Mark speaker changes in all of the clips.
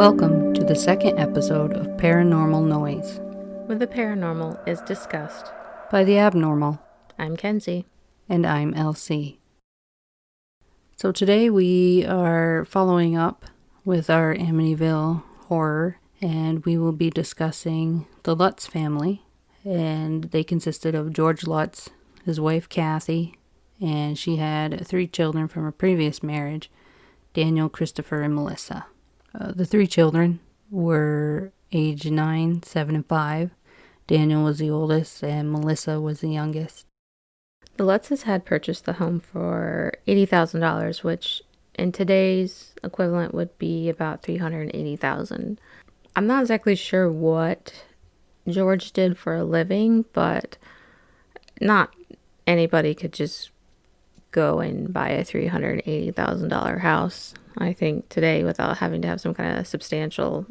Speaker 1: Welcome to the second episode of Paranormal Noise,
Speaker 2: where the paranormal is discussed
Speaker 1: by the abnormal.
Speaker 2: I'm Kenzie.
Speaker 1: And I'm Elsie. So today we are following up with our Amityville horror, and we will be discussing the Lutz family. And they consisted of George Lutz, his wife Kathy, and she had 3 children from a previous marriage, Daniel, Christopher, and Melissa. The 3 children were age 9, 7, and 5. Daniel was the oldest, and Melissa was the youngest.
Speaker 2: The Lutzes had purchased the home for $80,000, which in today's equivalent would be about $380,000. I'm not exactly sure what George did for a living, but not anybody could just go and buy a $380,000 house, I think, today without having to have some kind of substantial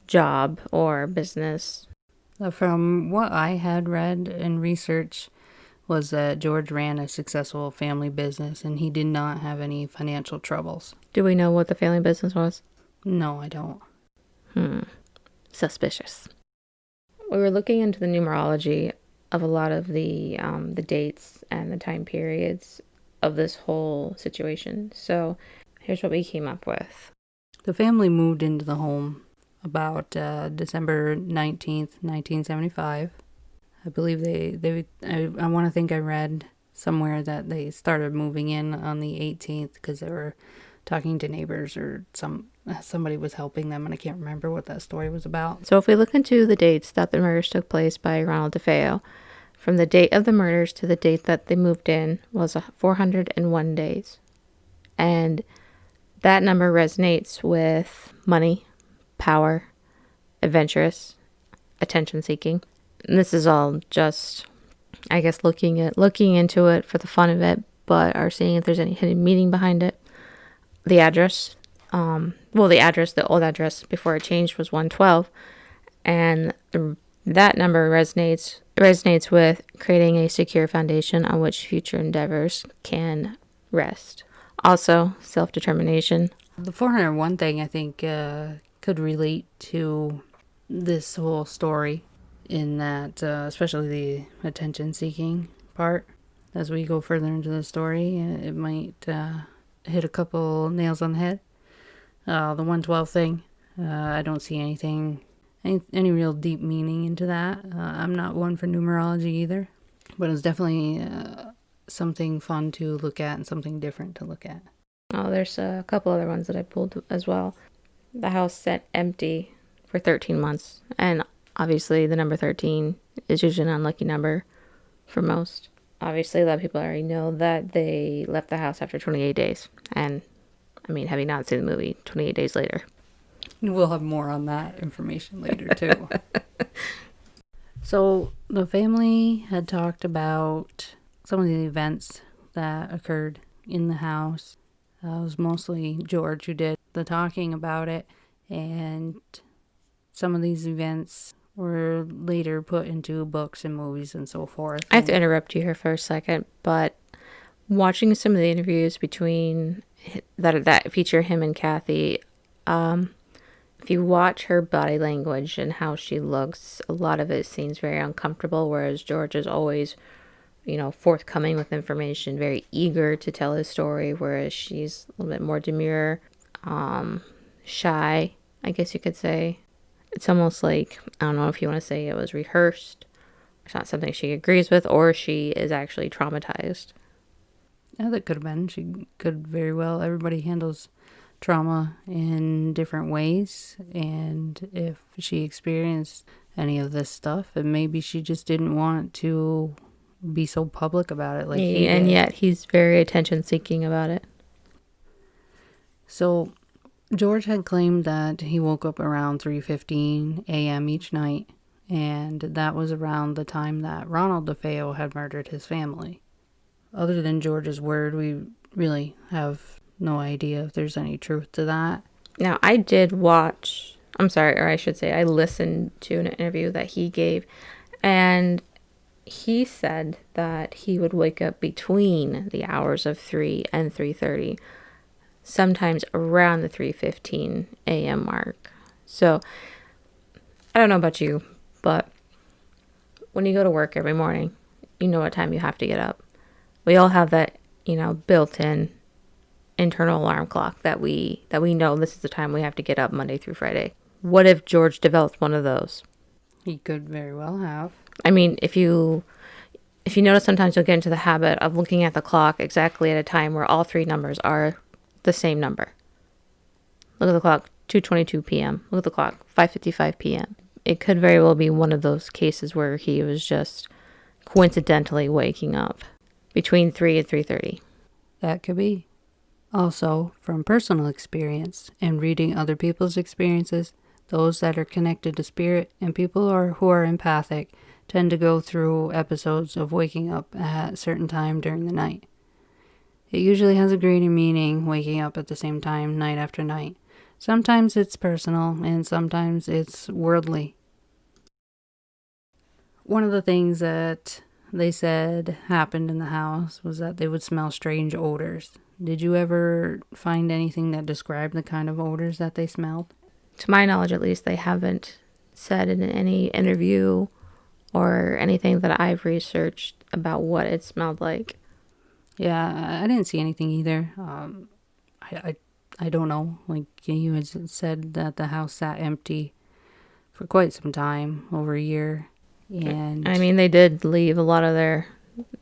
Speaker 2: job or business.
Speaker 1: From what I had read and researched was that George ran a successful family business and he did not have any financial troubles.
Speaker 2: Do we know what the family business was?
Speaker 1: No, I don't.
Speaker 2: Suspicious. We were looking into the numerology of a lot of the dates and the time periods of this whole situation. So here's what we came up with.
Speaker 1: The family moved into the home about December 19th, 1975. I believe I want to think I read somewhere that they started moving in on the 18th because they were talking to neighbors or somebody was helping them, and I can't remember what that story was about.
Speaker 2: So if we look into the dates that the murders took place by Ronald DeFeo, from the date of the murders to the date that they moved in was 401 days. And that number resonates with money, power, adventurous, attention-seeking. And this is all just, I guess, looking into it for the fun of it, but are seeing if there's any hidden meaning behind it. The address, the old address before it changed was 112, and that number resonates with creating a secure foundation on which future endeavors can rest. Also, self-determination.
Speaker 1: The 401 thing, I think, could relate to this whole story in that, especially the attention-seeking part. As we go further into the story, it might hit a couple nails on the head. The 112 thing, I don't see any real deep meaning into that. I'm not one for numerology either, but it's definitely something fun to look at and something different to look at.
Speaker 2: Oh, there's a couple other ones that I pulled as well. The house sat empty for 13 months, and obviously the number 13 is usually an unlucky number for most. Obviously, a lot of people already know that they left the house after 28 days, and I mean, having not seen the movie, 28 days later.
Speaker 1: We'll have more on that information later, too. So, the family had talked about some of the events that occurred in the house. It was mostly George who did the talking about it, and some of these events were later put into books and movies and so forth.
Speaker 2: I have to interrupt you here for a second, but watching some of the interviews between that feature him and Kathy, if you watch her body language and how she looks, a lot of it seems very uncomfortable, whereas George is always, forthcoming with information, very eager to tell his story, whereas she's a little bit more demure, shy, I guess you could say. It's almost like, I don't know if you want to say it was rehearsed, it's not something she agrees with, or she is actually traumatized.
Speaker 1: Yeah, that could have been. She could very well. Everybody handles trauma in different ways, and if she experienced any of this stuff, and maybe she just didn't want to be so public about it,
Speaker 2: and yet he's very attention-seeking about it.
Speaker 1: So George had claimed that he woke up around 3:15 a.m. each night, and that was around the time that Ronald DeFeo had murdered his family. Other than George's word, we really have no idea if there's any truth to that.
Speaker 2: Now, I listened to an interview that he gave, and he said that he would wake up between the hours of 3 and 3:30. sometimes around the 3:15 a.m. mark. So I don't know about you, but when you go to work every morning, you know what time you have to get up. We all have that, built-in internal alarm clock that we know this is the time we have to get up Monday through Friday. What if George developed one of those?
Speaker 1: He could very well have.
Speaker 2: I mean, if you notice, sometimes you'll get into the habit of looking at the clock exactly at a time where all three numbers are the same number. Look at the clock, 2:22 p.m. Look at the clock, 5:55 p.m. It could very well be one of those cases where he was just coincidentally waking up between 3 and 3:30.
Speaker 1: That could be. Also, from personal experience and reading other people's experiences, those that are connected to spirit and people who are empathic tend to go through episodes of waking up at a certain time during the night. It usually has a greater meaning waking up at the same time night after night. Sometimes it's personal and sometimes it's worldly. One of the things that they said happened in the house was that they would smell strange odors. Did you ever find anything that described the kind of odors that they smelled?
Speaker 2: To my knowledge, at least, they haven't said in any interview or anything that I've researched about what it smelled like.
Speaker 1: Yeah, I didn't see anything either. I don't know. Like you had said that the house sat empty for quite some time, over a year. And
Speaker 2: I mean, they did leave a lot of the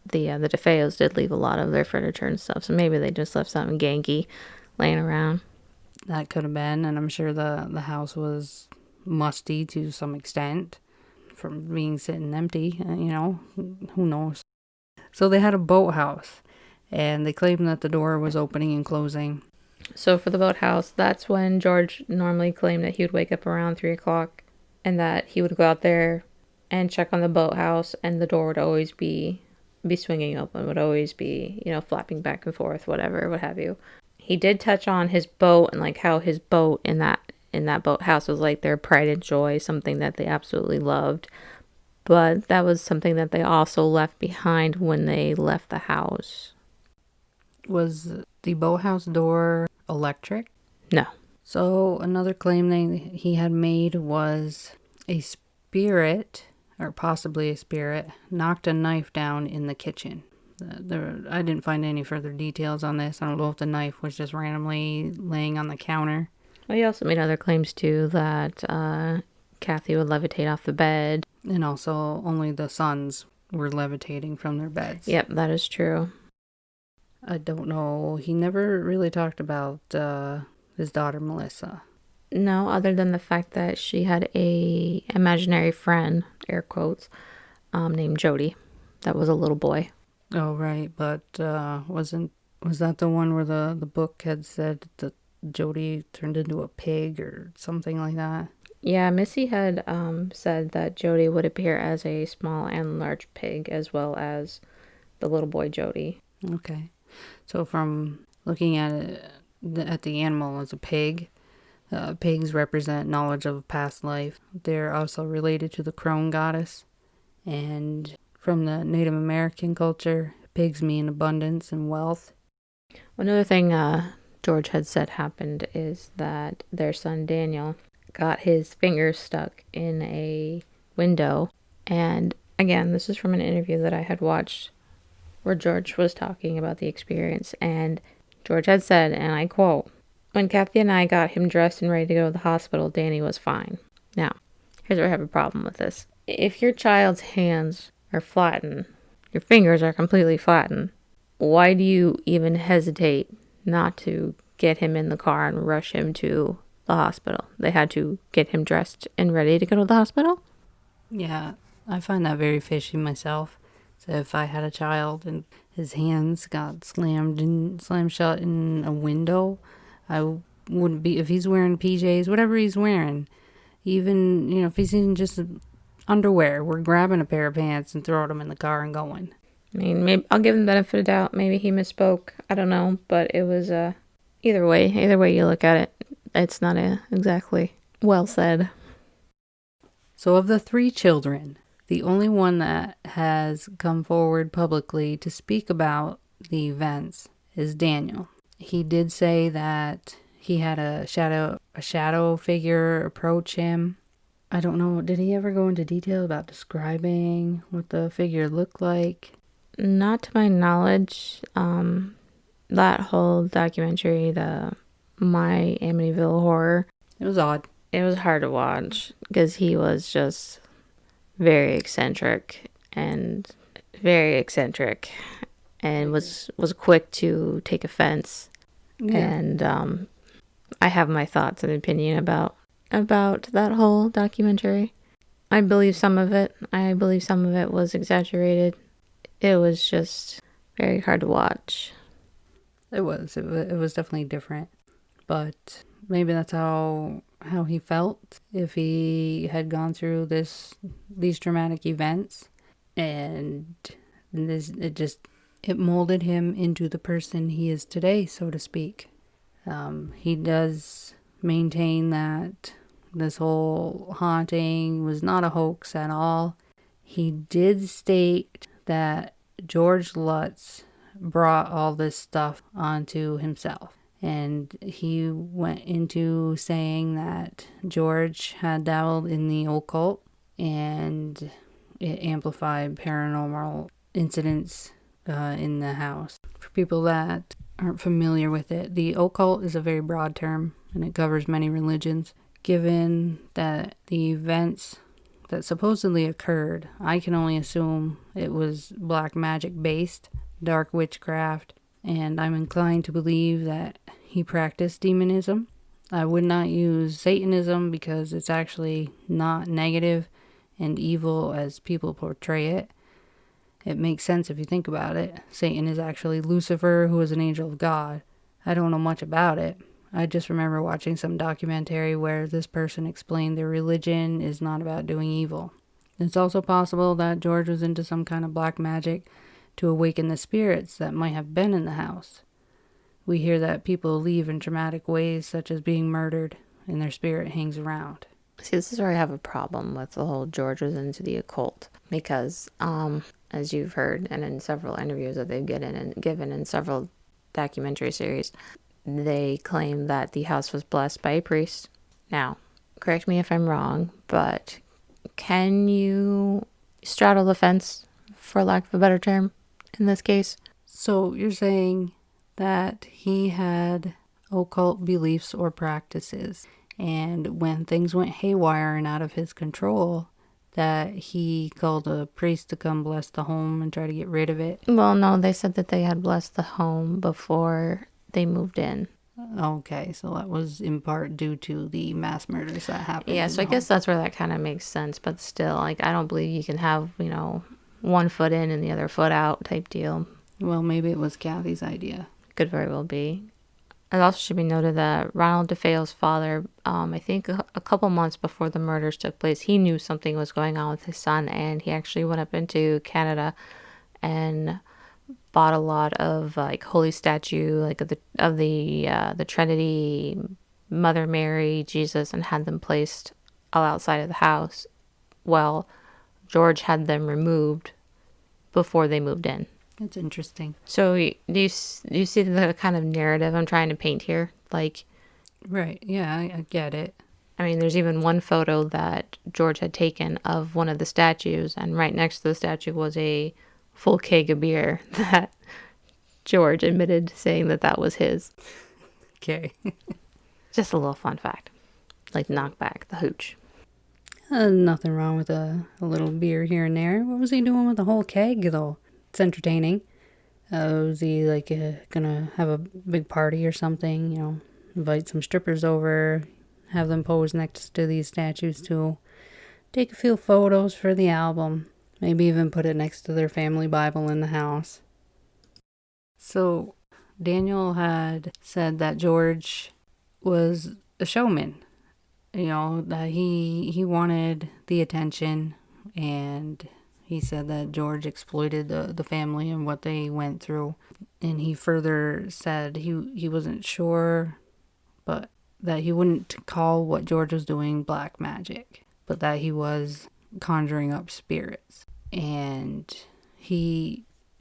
Speaker 2: DeFeos did leave a lot of their furniture and stuff, so maybe they just left something ganky laying around.
Speaker 1: that could have been, and I'm sure the house was musty to some extent from being sitting empty. Who knows? So they had a boathouse, and they claimed that the door was opening and closing.
Speaker 2: So for the boathouse, that's when George normally claimed that he would wake up around 3 o'clock and that he would go out there and check on the boathouse, and the door would always be swinging open, would always be, flapping back and forth, whatever, what have you. He did touch on his boat and like how his boat in that boathouse was like their pride and joy, something that they absolutely loved. But that was something that they also left behind when they left the house.
Speaker 1: Was the boathouse door electric?
Speaker 2: No.
Speaker 1: So another claim he had made was a spirit, or possibly a spirit, knocked a knife down in the kitchen. I didn't find any further details on this. I don't know if the knife was just randomly laying on the counter.
Speaker 2: Well, he also made other claims too that Kathy would levitate off the bed.
Speaker 1: And also only the sons were levitating from their beds.
Speaker 2: Yep, that is true.
Speaker 1: I don't know. He never really talked about his daughter Melissa.
Speaker 2: No, other than the fact that she had a imaginary friend, air quotes, named Jody. That was a little boy.
Speaker 1: Oh, right. But was that the one where the book had said that Jody turned into a pig or something like that?
Speaker 2: Yeah, Missy had said that Jody would appear as a small and large pig, as well as the little boy Jody.
Speaker 1: Okay. So from looking at it, at the animal as a pig, pigs represent knowledge of past life. They're also related to the crone goddess. And from the Native American culture, pigs mean abundance and wealth.
Speaker 2: Another thing George had said happened is that their son Daniel got his fingers stuck in a window. And again, this is from an interview that I had watched where George was talking about the experience. And George had said, and I quote, "When Kathy and I got him dressed and ready to go to the hospital, Danny was fine." Now, here's where I have a problem with this. If your child's hands are flattened, your fingers are completely flattened, why do you even hesitate not to get him in the car and rush him to the hospital? They had to get him dressed and ready to go to the hospital?
Speaker 1: Yeah, I find that very fishy myself. So if I had a child and his hands got slammed shut in a window, I wouldn't be, if he's wearing PJs, whatever he's wearing, even, if he's in just underwear, we're grabbing a pair of pants and throwing them in the car and going.
Speaker 2: I mean, maybe I'll give him the benefit of the doubt. Maybe he misspoke. I don't know, but it was either way you look at it, it's not exactly well said.
Speaker 1: So of the 3 children, the only one that has come forward publicly to speak about the events is Daniel. He did say that he had a shadow figure approach him. I don't know, did he ever go into detail about describing what the figure looked like?
Speaker 2: Not to my knowledge. That whole documentary, the My Amityville Horror,
Speaker 1: It was odd.
Speaker 2: it was hard to watch because he was just very eccentric and was quick to take offense.
Speaker 1: Yeah.
Speaker 2: And I have my thoughts and opinion about that whole documentary. I believe some of it. I believe some of it was exaggerated. It was just very hard to watch.
Speaker 1: It was definitely different. But maybe that's how he felt if he had gone through these traumatic events, and it molded him into the person he is today, so to speak. He does maintain that this whole haunting was not a hoax at all. He did state that George Lutz brought all this stuff onto himself. And he went into saying that George had dabbled in the occult and it amplified paranormal incidents in the house. For people that aren't familiar with it, the occult is a very broad term and it covers many religions. Given that the events that supposedly occurred, I can only assume it was black magic based, dark witchcraft, and I'm inclined to believe that he practiced demonism. I would not use Satanism because it's actually not negative and evil as people portray it. It makes sense if you think about it. Satan is actually Lucifer, who is an angel of God. I don't know much about it. I just remember watching some documentary where this person explained their religion is not about doing evil. It's also possible that George was into some kind of black magic to awaken the spirits that might have been in the house. We hear that people leave in dramatic ways, such as being murdered, and their spirit hangs around.
Speaker 2: See, this is where I have a problem with the whole George was into the occult. Because, as you've heard, and in several interviews that they've given in several documentary series, they claim that the house was blessed by a priest. Now, correct me if I'm wrong, but can you straddle the fence, for lack of a better term, in this case?
Speaker 1: So you're saying that he had occult beliefs or practices, and when things went haywire and out of his control, that he called a priest to come bless the home and try to get rid of it?
Speaker 2: Well, no, they said that they had blessed the home before they moved in.
Speaker 1: Okay, so that was in part due to the mass murders that happened.
Speaker 2: Yeah, so I guess that's where that kind of makes sense. But still, I don't believe you can have, one foot in and the other foot out type deal.
Speaker 1: Well, maybe it was Kathy's idea.
Speaker 2: Could very well be. It also should be noted that Ronald DeFeo's father, I think a couple months before the murders took place, he knew something was going on with his son, and he actually went up into Canada and bought a lot of holy statue, of the Trinity, Mother Mary, Jesus, and had them placed all outside of the house. Well, George had them removed before they moved in.
Speaker 1: That's interesting.
Speaker 2: So do you see the kind of narrative I'm trying to paint here?
Speaker 1: Right, yeah, I get it.
Speaker 2: I mean, there's even one photo that George had taken of one of the statues, and right next to the statue was a full keg of beer that George admitted saying that was his.
Speaker 1: Okay.
Speaker 2: Just a little fun fact. Knock back the hooch.
Speaker 1: Nothing wrong with a little beer here and there. What was he doing with the whole keg, though? It's entertaining. Was he gonna have a big party or something? Invite some strippers over, have them pose next to these statues too, take a few photos for the album, maybe even put it next to their family Bible in the house. So Daniel had said that George was a showman. That he wanted the attention, and he said that George exploited the family and what they went through. And he further said he wasn't sure, but that he wouldn't call what George was doing black magic, but that he was conjuring up spirits. And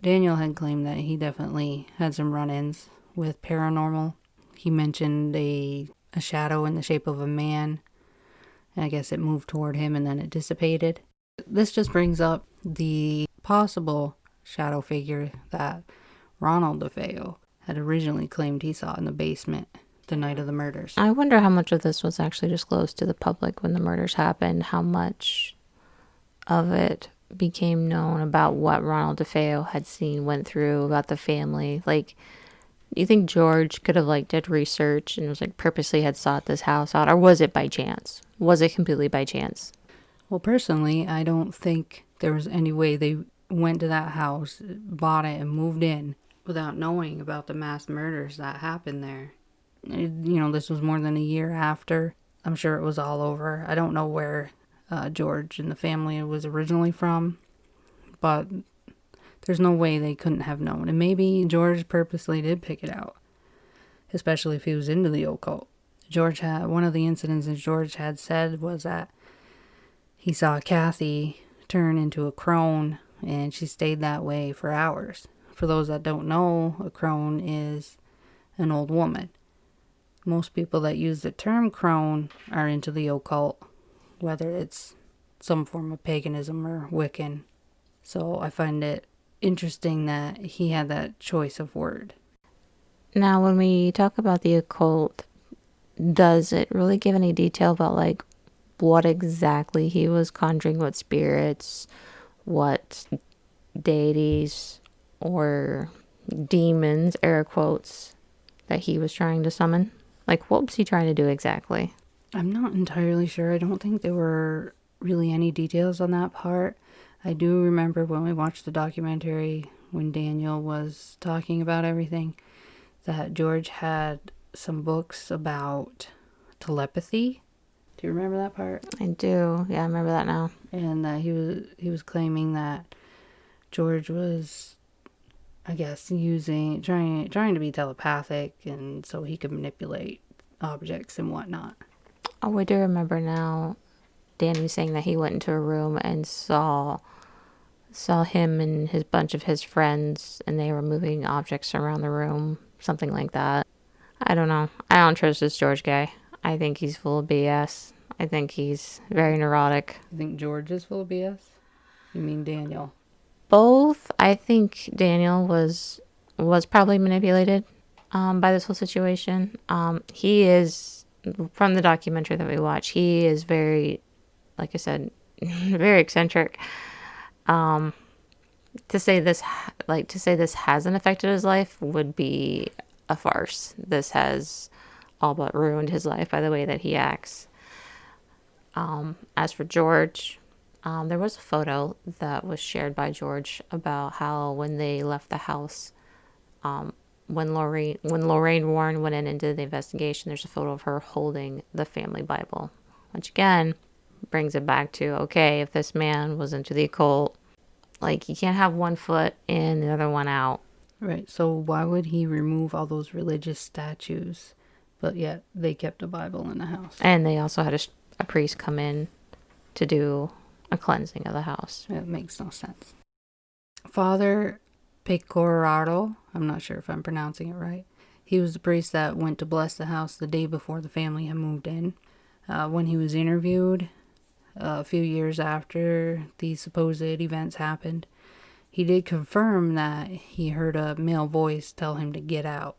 Speaker 1: Daniel had claimed that he definitely had some run-ins with paranormal. He mentioned a shadow in the shape of a man. And I guess it moved toward him and then it dissipated. This just brings up the possible shadow figure that Ronald DeFeo had originally claimed he saw in the basement the night of the murders.
Speaker 2: I wonder how much of this was actually disclosed to the public when the murders happened, how much of it became known about what Ronald DeFeo had seen, went through, about the family. Like, you think George could have, like, did research and was, like, purposely had sought this house out? Or was it by chance? Was it completely by chance?
Speaker 1: Well, personally, I don't think there was any way they went to that house, bought it, and moved in without knowing about the mass murders that happened there. This was more than a year after. I'm sure it was all over. I don't know where George and the family was originally from, but there's no way they couldn't have known. And maybe George purposely did pick it out, especially if he was into the occult. One of the incidents that George had said was that he saw Kathy turn into a crone, and she stayed that way for hours. For those that don't know, a crone is an old woman. Most people that use the term crone are into the occult, whether it's some form of paganism or Wiccan. So I find it interesting that he had that choice of word.
Speaker 2: Now, when we talk about the occult, does it really give any detail about, like, what exactly he was conjuring, what spirits, what deities or demons, air quotes, that he was trying to summon? Like, what was he trying to do exactly?
Speaker 1: I'm not entirely sure. I don't think there were really any details on that part. I do remember when we watched the documentary, when Daniel was talking about everything, that George had some books about telepathy. Do you remember that part?
Speaker 2: I do. Yeah, I remember that now.
Speaker 1: And that he was claiming that George was, I guess, trying to be telepathic, and so he could manipulate objects and whatnot.
Speaker 2: Oh, I do remember now. Danny saying that he went into a room and saw him and his bunch of his friends, and they were moving objects around the room, something like that. I don't know. I don't trust this George guy. I think he's full of BS. I think he's very neurotic.
Speaker 1: You think George is full of BS? You mean Daniel?
Speaker 2: Both. I think Daniel was probably manipulated by this whole situation. He is, from the documentary that we watched, he is very, like I said, very eccentric. To say this hasn't affected his life would be a farce. This has all but ruined his life by the way that he acts. As for George, there was a photo that was shared by George about how when they left the house, when Lorraine Warren went in and did the investigation, there's a photo of her holding the family Bible, which again brings it back to, okay, if this man was into the occult, like, you can't have one foot in, the other one out.
Speaker 1: Right, so why would he remove all those religious statues, but yet they kept a Bible in the house?
Speaker 2: And they also had a priest come in to do a cleansing of the house.
Speaker 1: It makes no sense. Father Pecoraro, I'm not sure if I'm pronouncing it right, he was the priest that went to bless the house the day before the family had moved in. When he was interviewed, a few years after these supposed events happened, he did confirm that he heard a male voice tell him to get out.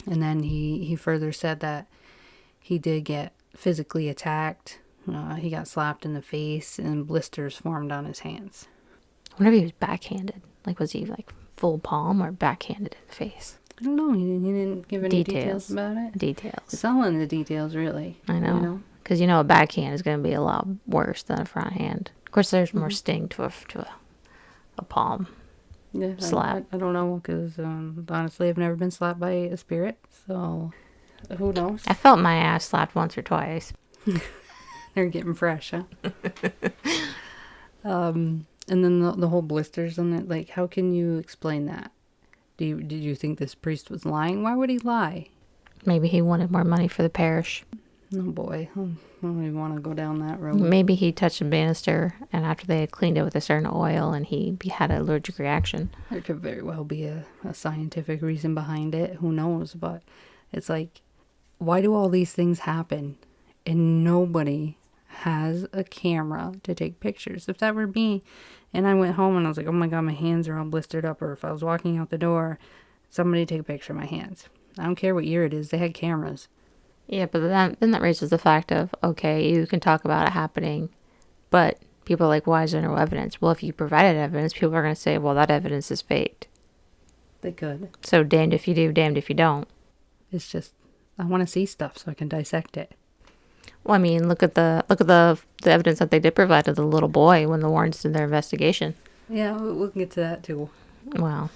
Speaker 1: And then he further said that he did get physically attacked. He got slapped in the face and blisters formed on his hands.
Speaker 2: I wonder if he was backhanded. Like, was he like full palm or backhanded in the face?
Speaker 1: I don't know. He didn't give any details about it.
Speaker 2: Details.
Speaker 1: It's all in the details, really.
Speaker 2: I know. Because a backhand is going to be a lot worse than a front hand. Of course, there's more sting to a palm slap.
Speaker 1: I don't know, because honestly, I've never been slapped by a spirit, so who knows?
Speaker 2: I felt my ass slapped once or twice.
Speaker 1: They're getting fresh, huh? And then the whole blisters on it, like, how can you explain that? Did you think this priest was lying? Why would he lie?
Speaker 2: Maybe he wanted more money for the parish.
Speaker 1: Oh boy, I don't even want to go down that road.
Speaker 2: Maybe he touched a banister, and after they had cleaned it with a certain oil, and he had an allergic reaction.
Speaker 1: There could very well be a scientific reason behind it. Who knows? But it's like, why do all these things happen and nobody has a camera to take pictures? If that were me and I went home and I was like, oh my God, my hands are all blistered up, or if I was walking out the door, somebody take a picture of my hands. I don't care what year it is. They had cameras.
Speaker 2: Yeah, but then that raises the fact of, okay, you can talk about it happening, but people are like, why is there no evidence? Well, if you provided evidence, people are going to say, well, that evidence is faked.
Speaker 1: They could.
Speaker 2: So damned if you do, damned if you don't.
Speaker 1: It's just, I want to see stuff so I can dissect it.
Speaker 2: Well, I mean, look at the evidence that they did provide of the little boy when the Warrens did their investigation.
Speaker 1: Yeah, we'll get to that too.
Speaker 2: Wow.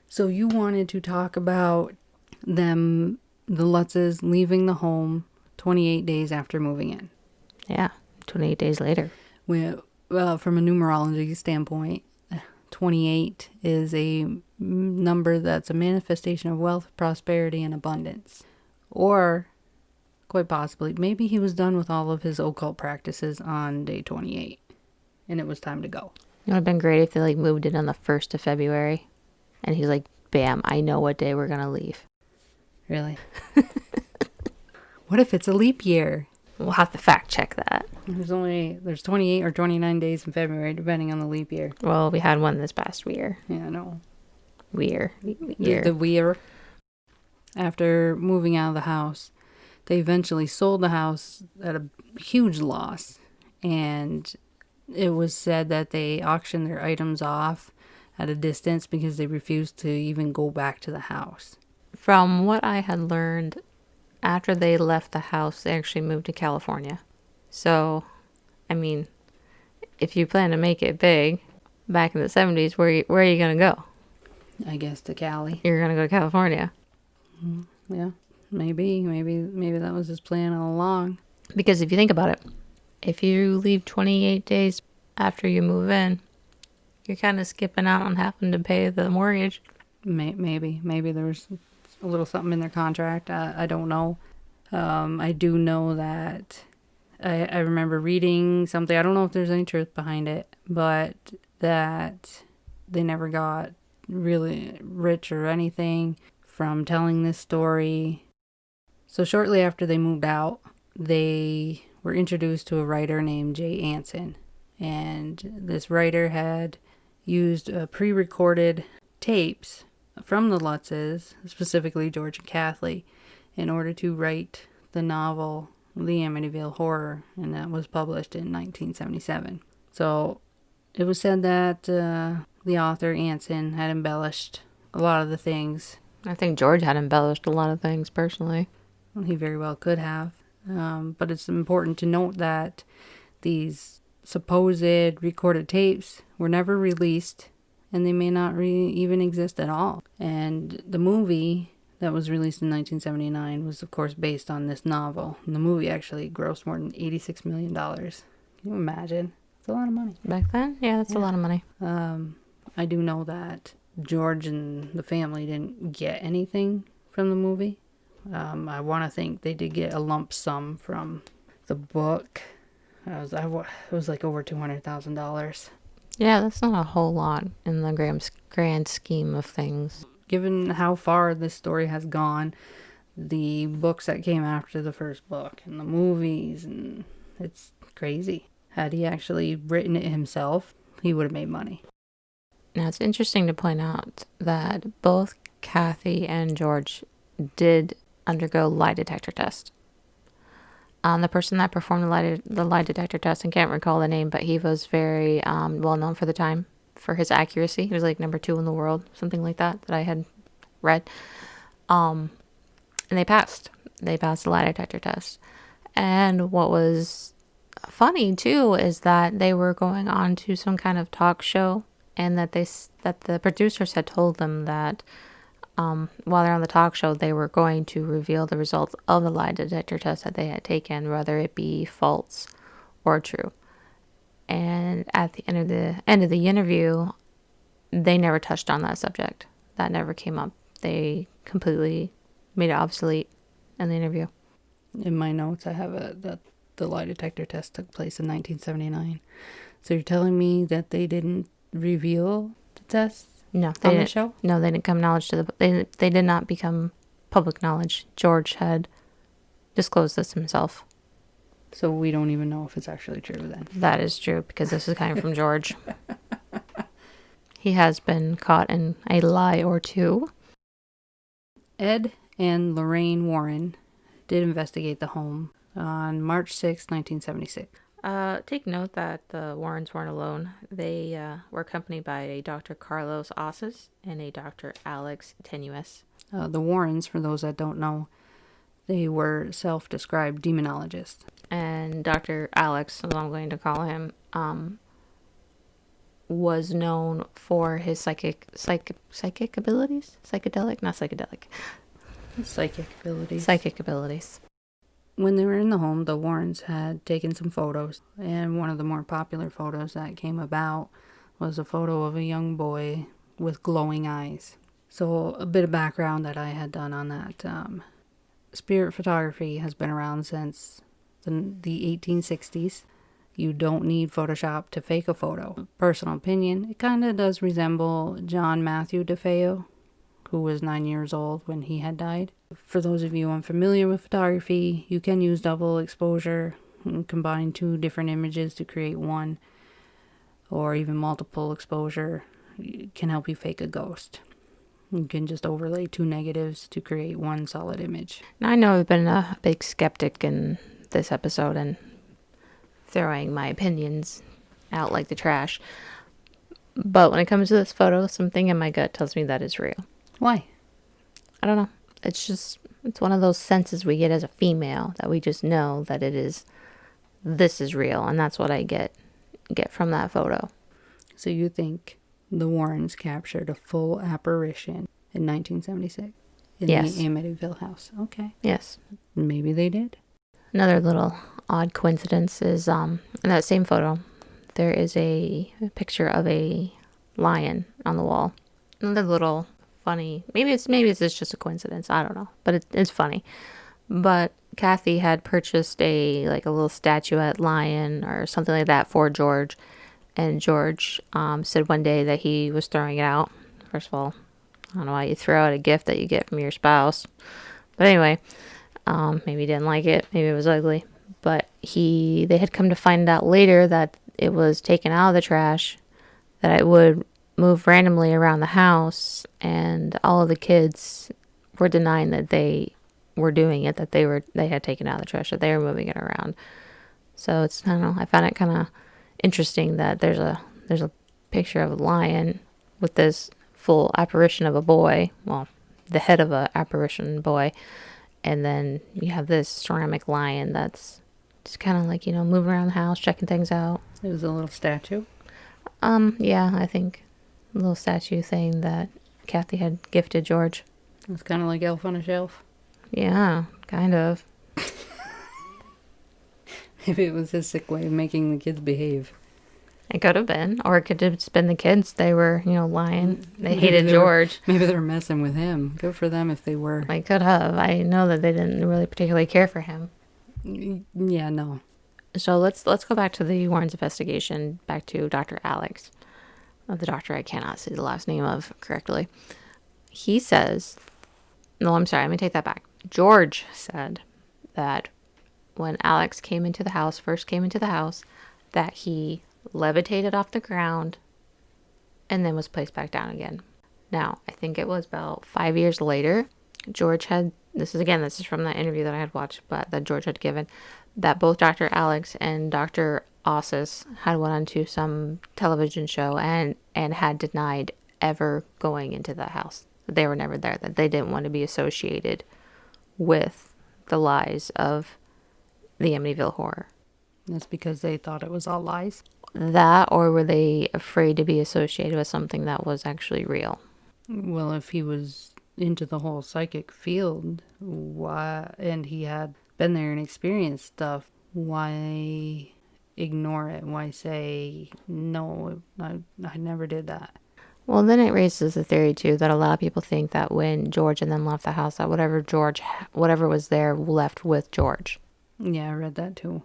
Speaker 1: So you wanted to talk about them, the Lutzes, leaving the home 28 days after moving in.
Speaker 2: Yeah, 28 days later.
Speaker 1: Well, from a numerology standpoint, 28 is a number that's a manifestation of wealth, prosperity, and abundance. Or, quite possibly, maybe he was done with all of his occult practices on day 28, and it was time to go.
Speaker 2: It would have been great if they like moved in on the 1st of February, and he's like, bam, I know what day we're going to leave.
Speaker 1: Really? What if it's a leap year?
Speaker 2: We'll have to fact check that.
Speaker 1: There's 28 or 29 days in February, depending on the leap year.
Speaker 2: Well, we had one this past year.
Speaker 1: Yeah, I know.
Speaker 2: Year.
Speaker 1: The year. After moving out of the house, they eventually sold the house at a huge loss. And it was said that they auctioned their items off at a distance because they refused to even go back to the house.
Speaker 2: From what I had learned, after they left the house, they actually moved to California. So, I mean, if you plan to make it big, back in the 70s, where are you going to go?
Speaker 1: I guess to Cali.
Speaker 2: You're going to go to California.
Speaker 1: Yeah, maybe that was his plan all along.
Speaker 2: Because if you think about it, if you leave 28 days after you move in, you're kind of skipping out on having to pay the mortgage.
Speaker 1: Maybe there was a little something in their contract. I don't know. I do know that I remember reading something. I don't know if there's any truth behind it, but that they never got really rich or anything from telling this story. So shortly after they moved out, they were introduced to a writer named Jay Anson. And this writer had used pre-recorded tapes from the Lutzes, specifically George and Kathleen, in order to write the novel The Amityville Horror, and that was published in 1977. So it was said that the author, Anson, had embellished a lot of the things.
Speaker 2: I think George had embellished a lot of things, personally.
Speaker 1: Well, he very well could have. But it's important to note that these supposed recorded tapes were never released, and they may not even exist at all. And the movie that was released in 1979 was, of course, based on this novel. And the movie actually grossed more than $86 million. Can you imagine? It's a lot of money.
Speaker 2: Back then? Yeah, that's a lot of money.
Speaker 1: I do know that George and the family didn't get anything from the movie. I want to think they did get a lump sum from the book. It was like over $200,000.
Speaker 2: Yeah, that's not a whole lot in the grand scheme of things.
Speaker 1: Given how far this story has gone, the books that came after the first book and the movies, and it's crazy. Had he actually written it himself, he would have made money.
Speaker 2: Now, it's interesting to point out that both Kathy and George did undergo lie detector tests. The person that performed the lie detector test, I can't recall the name, but he was very well known for the time for his accuracy. He was like number 2 in the world, something like that I had read. And they passed. They passed the lie detector test. And what was funny too is that they were going on to some kind of talk show, and that the producers had told them that while they're on the talk show, they were going to reveal the results of the lie detector test that they had taken, whether it be false or true. And at the end of the interview, they never touched on that subject. That never came up. They completely made it obsolete. in the interview.
Speaker 1: In my notes, I have that the lie detector test took place in 1979. So you're telling me that they didn't reveal the test
Speaker 2: No,
Speaker 1: on the show?
Speaker 2: No, they didn't come knowledge to they did not become public knowledge. George had disclosed this himself.
Speaker 1: So we don't even know if it's actually true then.
Speaker 2: That is true, because this is coming from George. He has been caught in a lie or two.
Speaker 1: Ed and Lorraine Warren did investigate the home on March 6, 1976.
Speaker 2: Take note that the Warrens weren't alone. They were accompanied by a Dr. Carlos Osses and a Dr. Alex Tenuous.
Speaker 1: The Warrens, for those that don't know, they were self-described demonologists.
Speaker 2: And Dr. Alex, as I'm going to call him, was known for his psychic abilities? Psychedelic? Not psychedelic.
Speaker 1: Psychic abilities.
Speaker 2: Psychic abilities.
Speaker 1: When they were in the home, the Warrens had taken some photos, and one of the more popular photos that came about was a photo of a young boy with glowing eyes. So a bit of background that I had done on that. Spirit photography has been around since the 1860s. You don't need Photoshop to fake a photo. Personal opinion, it kind of does resemble John Matthew DeFeo, who was 9 years old when he had died. For those of you unfamiliar with photography, you can use double exposure and combine two different images to create one, or even multiple exposure. It can help you fake a ghost. You can just overlay two negatives to create one solid image.
Speaker 2: Now, I know I've been a big skeptic in this episode and throwing my opinions out like the trash. But when it comes to this photo, something in my gut tells me that it's real.
Speaker 1: Why?
Speaker 2: I don't know. It's one of those senses we get as a female that we just know that this is real. And that's what I get from that photo.
Speaker 1: So you think the Warrens captured a full apparition in 1976 in
Speaker 2: Yes.
Speaker 1: the Amityville house? Okay.
Speaker 2: Yes.
Speaker 1: Maybe they did.
Speaker 2: Another little odd coincidence is in that same photo, there is a picture of a lion on the wall. Another little funny, maybe it's just a coincidence, I don't know, but it's funny. But Kathy had purchased a little statuette lion or something like that for George, and George said one day that he was throwing it out. First of all, I don't know why you throw out a gift that you get from your spouse, but anyway, maybe he didn't like it, maybe it was ugly, but they had come to find out later that it was taken out of the trash, that it would move randomly around the house, and all of the kids were denying that they were doing it, that they had taken out of the trash, that they were moving it around. So it's, I don't know, I found it kind of interesting that there's a picture of a lion with this full apparition of a boy, well, the head of a apparition boy, and then you have this ceramic lion that's just kind of moving around the house, checking things out.
Speaker 1: It was a little statue.
Speaker 2: Yeah, I think a little statue thing that Kathy had gifted George.
Speaker 1: It's kind of like Elf on a Shelf.
Speaker 2: Yeah, kind of.
Speaker 1: Maybe it was his sick way of making the kids behave.
Speaker 2: It could have been, or it could have just been the kids. They were, lying. They hated George.
Speaker 1: Maybe they were messing with him. Good for them if they were.
Speaker 2: They could have. I know that they didn't really particularly care for him.
Speaker 1: Yeah, no.
Speaker 2: So let's go back to the Warrens investigation, back to Dr. Alex, the doctor I cannot say the last name of correctly. He says, no, I'm sorry, let me take that back. George said that when Alex first came into the house, that he levitated off the ground and then was placed back down again. Now, I think it was about 5 years later, George had, this is from that interview that I had watched, but that George had given, that both Dr. Alex and Dr. Ossis had went on to some television show and had denied ever going into the house. They were never there, that they didn't want to be associated with the lies of the Amityville horror.
Speaker 1: That's because they thought it was all lies?
Speaker 2: That, or were they afraid to be associated with something that was actually real?
Speaker 1: Well, if he was into the whole psychic field, and he had been there and experienced stuff, why ignore it? Why say, no, I never did that?
Speaker 2: Well, then it raises the theory too that a lot of people think that when George and them left the house, that whatever was there left with George.
Speaker 1: Yeah, I read that too.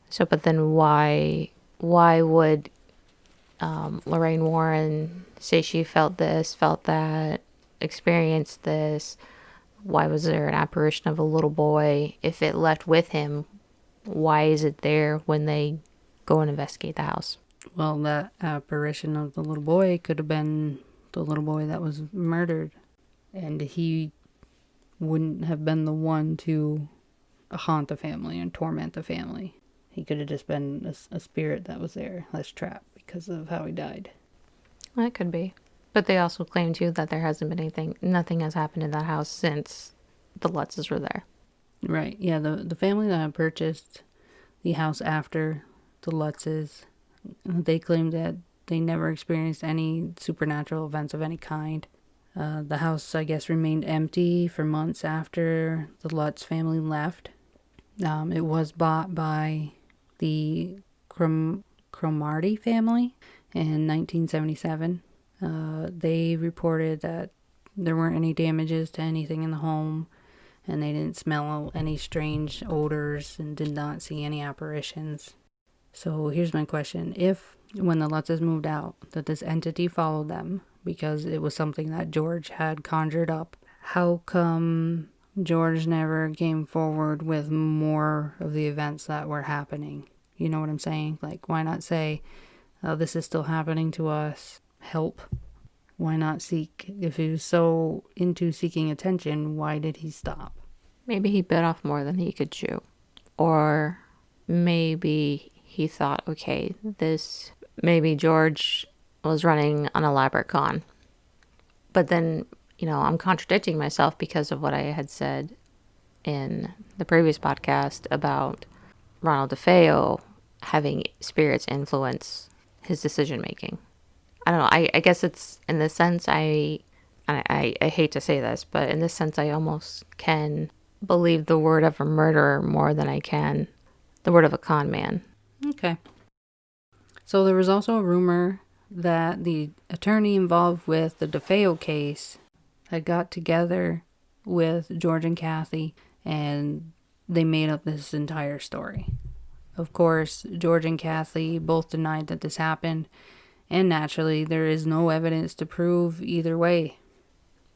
Speaker 2: So, but then why would Lorraine Warren say she felt this, felt that, experienced this? Why was there an apparition of a little boy? If it left with him, why is it there when they go and investigate the house?
Speaker 1: Well, that apparition of the little boy could have been the little boy that was murdered. And he wouldn't have been the one to haunt the family and torment the family. He could have just been a spirit that was there that's trapped because of how he died.
Speaker 2: That could be. But they also claim too that there hasn't been nothing has happened in that house since the Lutzes were there.
Speaker 1: Right, yeah, the family that purchased the house after the Lutzes, they claimed that they never experienced any supernatural events of any kind. The house, I guess, remained empty for months after the Lutz family left. It was bought by the Cromarty family in 1977. They reported that there weren't any damages to anything in the home, and they didn't smell any strange odors and did not see any apparitions. So here's my question. If, when the Lutzes moved out, that this entity followed them because it was something that George had conjured up, how come George never came forward with more of the events that were happening? You know what I'm saying? Like, why not say, oh, this is still happening to us, help? Why not seek? If he was so into seeking attention, why did he stop?
Speaker 2: Maybe he bit off more than he could chew. Or maybe he thought, okay, maybe George was running an elaborate con. But then, I'm contradicting myself because of what I had said in the previous podcast about Ronald DeFeo having spirits influence his decision making. I don't know. I guess it's in this sense, I hate to say this, but in this sense, I almost can believe the word of a murderer more than I can the word of a con man.
Speaker 1: Okay. So there was also a rumor that the attorney involved with the DeFeo case had got together with George and Kathy, and they made up this entire story. Of course, George and Kathy both denied that this happened, and naturally, there is no evidence to prove either way.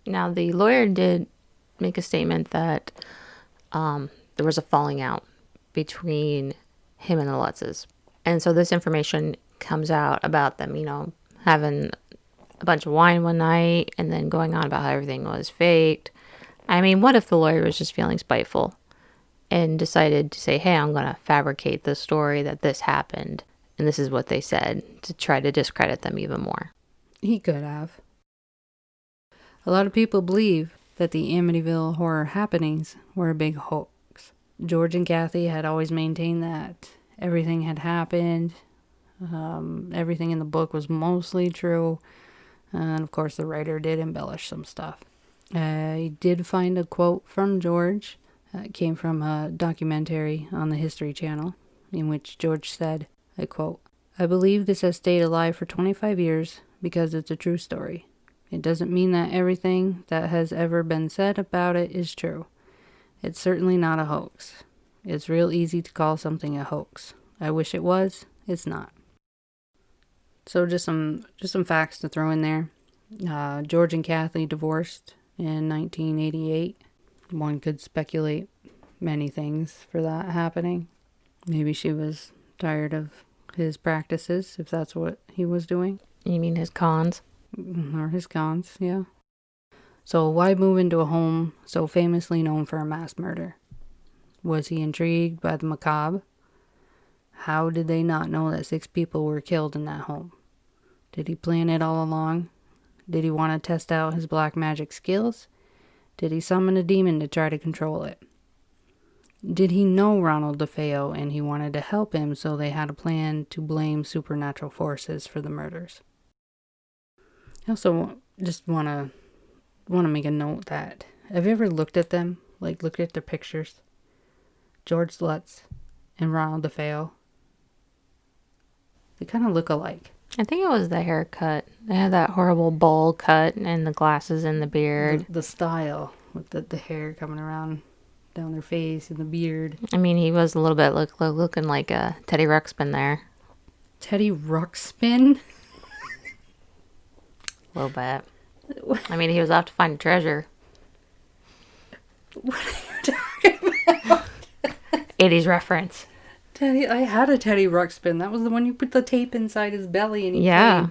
Speaker 2: Now, the lawyer did make a statement that there was a falling out between him and the Lutzes. And so this information comes out about them, having a bunch of wine one night and then going on about how everything was faked. I mean, what if the lawyer was just feeling spiteful and decided to say, hey, I'm going to fabricate the story that this happened, and this is what they said, to try to discredit them even more?
Speaker 1: He could have. A lot of people believe that the Amityville horror happenings were a big hoax. George and Kathy had always maintained that everything had happened. Everything in the book was mostly true. And of course, the writer did embellish some stuff. I did find a quote from George. It came from a documentary on the History Channel, in which George said, I quote, "I believe this has stayed alive for 25 years because it's a true story. It doesn't mean that everything that has ever been said about it is true. It's certainly not a hoax. It's real easy to call something a hoax. I wish it was. It's not." So just some facts to throw in there. George and Kathy divorced in 1988. One could speculate many things for that happening. Maybe she was tired of his practices, if that's what he was doing.
Speaker 2: You mean his cons?
Speaker 1: Or his cons, yeah. So why move into a home so famously known for a mass murder? Was he intrigued by the macabre? How did they not know that 6 people were killed in that home? Did he plan it all along? Did he want to test out his black magic skills? Did he summon a demon to try to control it? Did he know Ronald DeFeo and he wanted to help him, so they had a plan to blame supernatural forces for the murders? I also just want to make a note that, have you ever looked at them? Like, looked at their pictures? George Lutz and Ronald DeFeo. They kind of look alike.
Speaker 2: I think it was the haircut. They had that horrible bowl cut and the glasses and the beard.
Speaker 1: The style with the hair coming around down their face and the beard.
Speaker 2: I mean, he was a little bit looking like a Teddy Ruxpin there.
Speaker 1: Teddy Ruxpin?
Speaker 2: A little bit. I mean, he was off to find treasure.
Speaker 1: What are you talking about?
Speaker 2: 80s reference.
Speaker 1: Teddy, I had a Teddy Ruxpin. That was the one you put the tape inside his belly and he
Speaker 2: Yeah.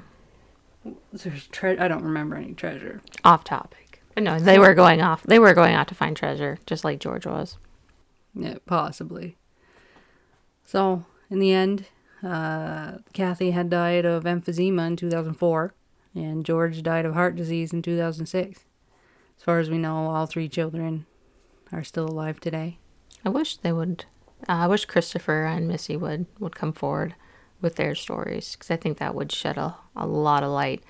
Speaker 1: played. I don't remember any treasure.
Speaker 2: Off topic. But no, they were going off. They were going out to find treasure, just like George was.
Speaker 1: Yeah, possibly. So, in the end, Kathy had died of emphysema in 2004, and George died of heart disease in 2006. As far as we know, all three children are still alive today.
Speaker 2: I wish they would. I wish Christopher and Missy would come forward with their stories, because I think that would shed a lot of light.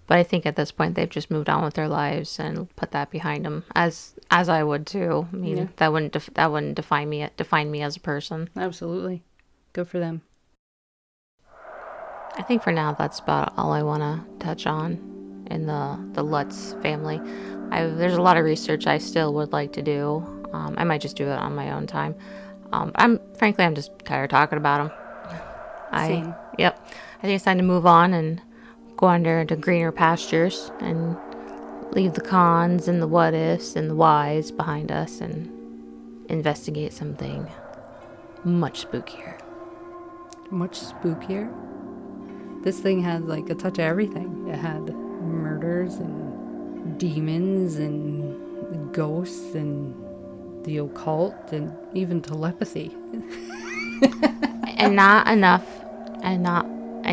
Speaker 2: But I think at this point they've just moved on with their lives and put that behind them, as I would too. I mean, that wouldn't define me as a person.
Speaker 1: Absolutely, good for them.
Speaker 2: I think for now that's about all I want to touch on in the Lutz family. There's a lot of research I still would like to do. I might just do it on my own time. I'm just tired of talking about them.
Speaker 1: Same.
Speaker 2: Yep. I think it's time to move on and go under into greener pastures and leave the cons and the what ifs and the whys behind us and investigate something much spookier.
Speaker 1: Much spookier? This thing had like a touch of everything. It had murders and demons and ghosts and the occult and even telepathy.
Speaker 2: And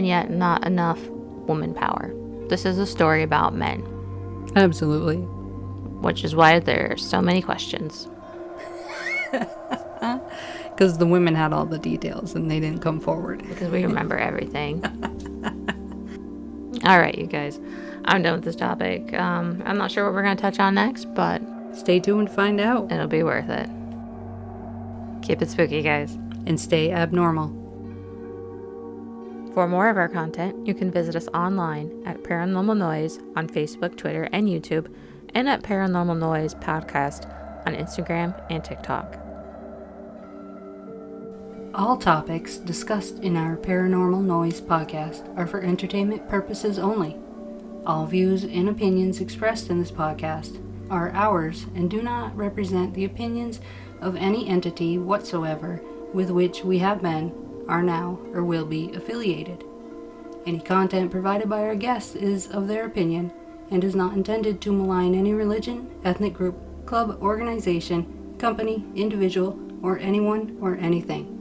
Speaker 2: yet not enough woman power. This is a story about men.
Speaker 1: Absolutely.
Speaker 2: Which is why there are so many questions.
Speaker 1: Because the women had all the details and they didn't come forward.
Speaker 2: Because we remember everything. All right, you guys. I'm done with this topic. I'm not sure what we're going to touch on next, but
Speaker 1: stay tuned to find out.
Speaker 2: It'll be worth it. Keep it spooky, guys.
Speaker 1: And stay abnormal.
Speaker 2: For more of our content, you can visit us online at Paranormal Noise on Facebook, Twitter, and YouTube, and at Paranormal Noise Podcast on Instagram and TikTok.
Speaker 1: All topics discussed in our Paranormal Noise podcast are for entertainment purposes only. All views and opinions expressed in this podcast are ours and do not represent the opinions of any entity whatsoever with which we have been, are now, or will be affiliated. Any content provided by our guests is of their opinion and is not intended to malign any religion, ethnic group, club, organization, company, individual, or anyone or anything.